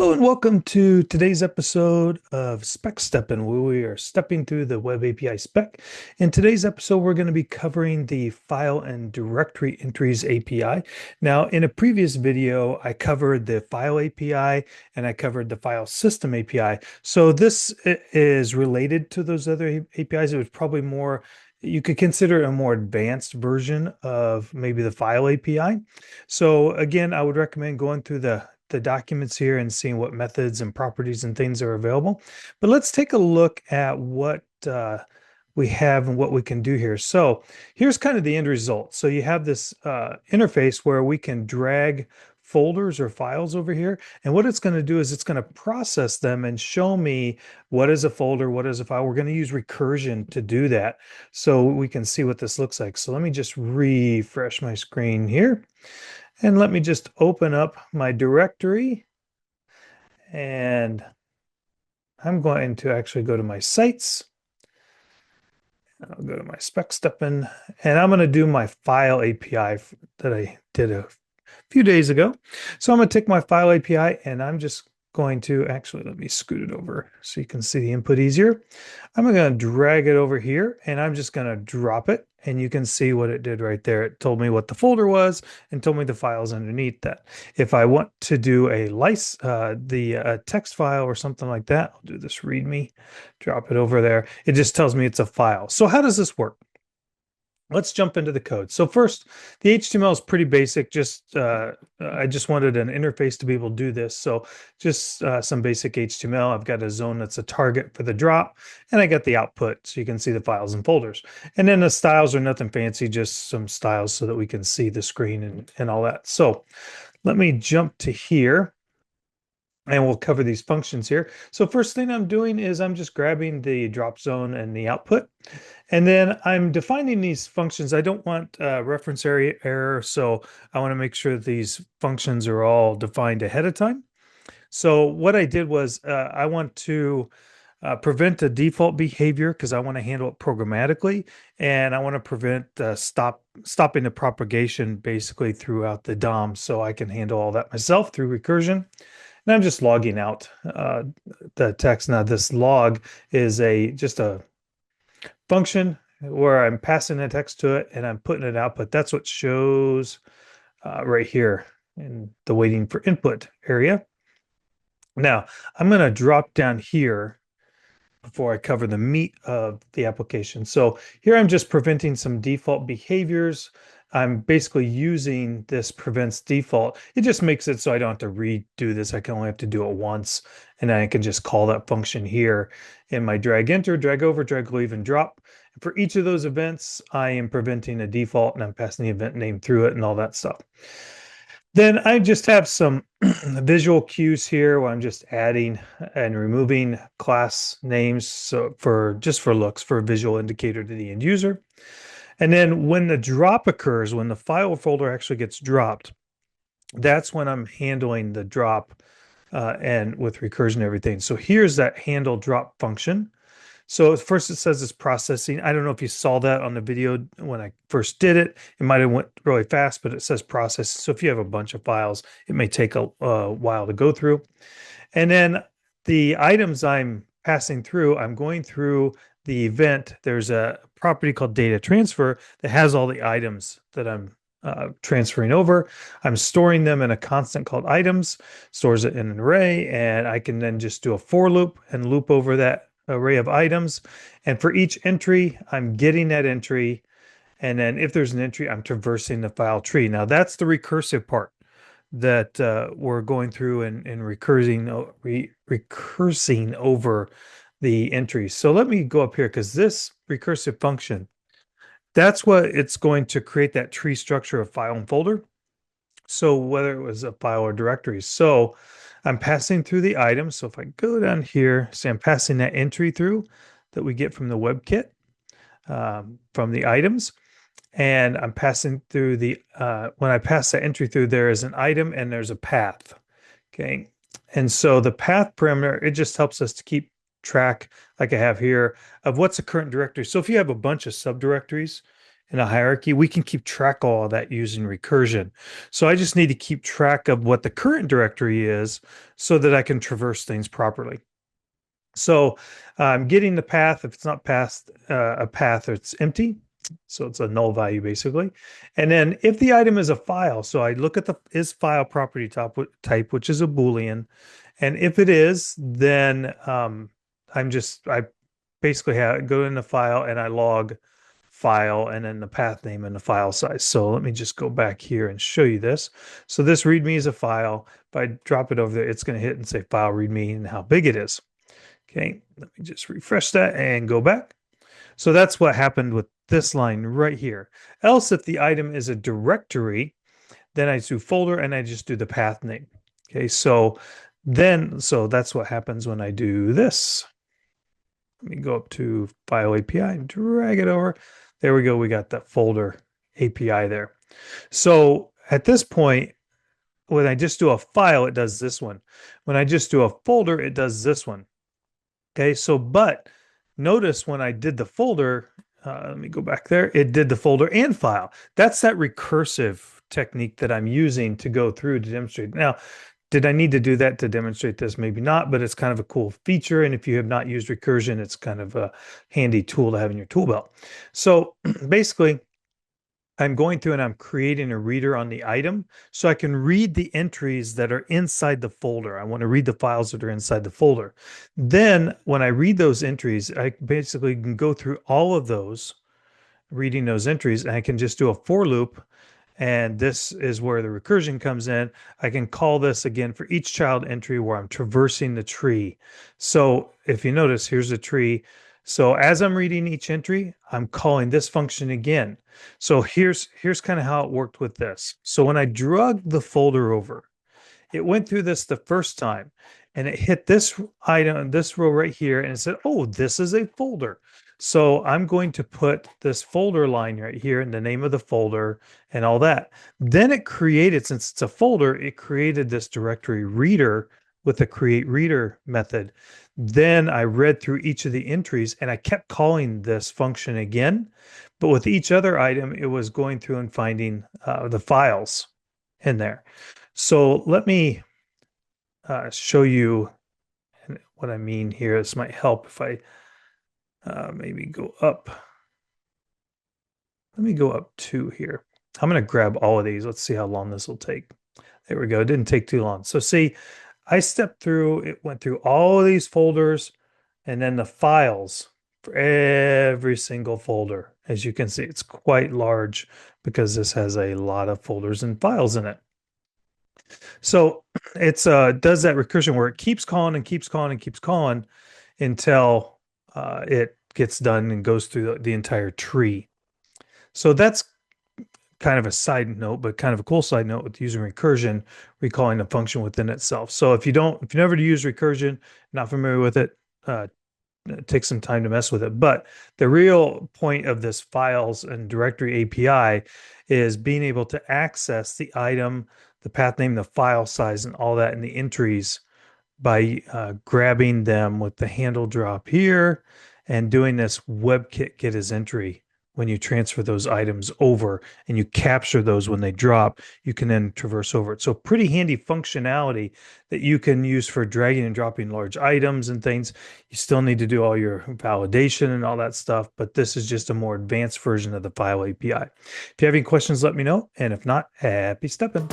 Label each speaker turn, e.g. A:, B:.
A: Hello and welcome to today's episode of Spec Steppin, where we are stepping through the Web API Spec. In today's episode, we're going to be covering the File and Directory Entries API. Now, in a previous video, I covered the File API and I covered the File System API. So this is related to those other APIs. It was probably more, you could consider a more advanced version of maybe the File API. So again, I would recommend going through the documents here and seeing what methods and properties and things are available. But let's take a look at what we have and what we can do here. So here's kind of the end result. So you have this interface where we can drag folders or files over here. And what it's going to do is it's going to process them and show me what is a folder, what is a file. We're going to use recursion to do that so we can see what this looks like. So let me just refresh my screen here. And let me just open up my directory, and I'm going to actually go to my sites. I'll go to my spec Steppin, and I'm going to do my file API that I did a few days ago. So I'm going to take my file API and I'm just going to actually, let me scoot it over so you can see the input easier. I'm going to drag it over here and I'm just going to drop it, and you can see what it did right there. It told me what the folder was and told me the files underneath that. If I want to do a text file or something like that, I'll do this README, drop it over there. It just tells me it's a file. So how does this work? Let's jump into the code. So first, the HTML is pretty basic. I just wanted an interface to be able to do this. So just some basic HTML. I've got a zone that's a target for the drop, and I got the output so you can see the files and folders. And then the styles are nothing fancy, just some styles so that we can see the screen and all that. So let me jump to here, and we'll cover these functions here. So first thing I'm doing is I'm just grabbing the drop zone and the output. And then I'm defining these functions. I don't want reference area error, so I want to make sure that these functions are all defined ahead of time. So what I did was I want to prevent a default behavior because I want to handle it programmatically, and I want to prevent stopping the propagation basically throughout the DOM, so I can handle all that myself through recursion. And I'm just logging out the text. Now this log is just a function where I'm passing the text to it and I'm putting it output. That's what shows right here in the waiting for input area. Now I'm going to drop down here before I cover the meat of the application. So here I'm just preventing some default behaviors. I'm basically using this prevents default. It just makes it so I don't have to redo this. I can only have to do it once, and then I can just call that function here in my drag enter, drag over, drag leave, and drop. And for each of those events, I am preventing a default, and I'm passing the event name through it and all that stuff. Then I just have some visual cues here where I'm just adding and removing class names so for looks, for a visual indicator to the end user. And then when the drop occurs, when the file folder actually gets dropped, that's when I'm handling the drop and with recursion and everything. So here's that handle drop function. So first it says it's processing. I don't know if you saw that on the video when I first did it. It might have went really fast, but it says process. So if you have a bunch of files, it may take a while to go through. And then the items I'm passing through, I'm going through the event. There's a property called data transfer that has all the items that I'm transferring over. I'm storing them in a constant called items, stores it in an array, and I can then just do a for loop and loop over that array of items. And for each entry, I'm getting that entry. And then if there's an entry, I'm traversing the file tree. Now that's the recursive part that we're going through and recursing over the entries. So let me go up here because this recursive function, that's what it's going to create, that tree structure of file and folder. So whether it was a file or directory. So I'm passing through the items. So if I go down here, say I'm passing that entry through that we get from the WebKit from the items. And I'm passing through when I pass that entry through, there is an item and there's a path. Okay. And so the path parameter, it just helps us to keep track, like I have here, of what's the current directory. So if you have a bunch of subdirectories in a hierarchy, we can keep track of all of that using recursion. So I just need to keep track of what the current directory is so that I can traverse things properly. So I'm getting the path. If it's not past a path, it's empty. So it's a null value basically. And then if the item is a file, so I look at the is file property type, which is a Boolean. And if it is, then I basically go in the file and I log file and then the path name and the file size. So let me just go back here and show you this. So this README is a file. If I drop it over there, it's going to hit and say file README and how big it is. Okay, let me just refresh that and go back. So that's what happened with this line right here. Else, if the item is a directory, then I do folder and I just do the path name. Okay, so that's what happens when I do this. Let me go up to File API and drag it over. There we go. We got that folder API there. So at this point, when I just do a file, it does this one. When I just do a folder, it does this one. Okay, so but notice when I did the folder, let me go back there, it did the folder and file. That's that recursive technique that I'm using to go through to demonstrate. Now, did I need to do that to demonstrate this? Maybe not, but it's kind of a cool feature. And if you have not used recursion, it's kind of a handy tool to have in your tool belt. So basically, I'm going through and I'm creating a reader on the item so I can read the entries that are inside the folder. I want to read the files that are inside the folder. Then when I read those entries, I basically can go through all of those, reading those entries, and I can just do a for loop. And this is where the recursion comes in. I can call this again for each child entry where I'm traversing the tree. So if you notice, here's a tree. So as I'm reading each entry, I'm calling this function again. So here's kind of how it worked with this. So when I drug the folder over, it went through this the first time and it hit this item, this row right here, and it said, oh, this is a folder. So I'm going to put this folder line right here in the name of the folder and all that. Then it created, since it's a folder, it created this directory reader with the create reader method. Then I read through each of the entries and I kept calling this function again. But with each other item, it was going through and finding the files in there. So let me show you what I mean here. This might help if I maybe go up. Let me go up 2 here. I'm going to grab all of these. Let's see how long this will take. There we go. It didn't take too long. So see, I stepped through, it went through all of these folders and then the files for every single folder. As you can see, it's quite large because this has a lot of folders and files in it. So it's does that recursion where it keeps calling and keeps calling and keeps calling until it gets done and goes through the entire tree. So that's kind of a side note, but kind of a cool side note with using recursion, recalling the function within itself. So if you never use recursion, not familiar with it, take some time to mess with it. But the real point of this files and directory API is being able to access the item, the path name, the file size, and all that in the entries by grabbing them with the handle drop here and doing this WebKit get as entry. When you transfer those items over and you capture those when they drop, you can then traverse over it. So pretty handy functionality that you can use for dragging and dropping large items and things. You still need to do all your validation and all that stuff, but this is just a more advanced version of the file API. If you have any questions, let me know. And if not, happy stepping.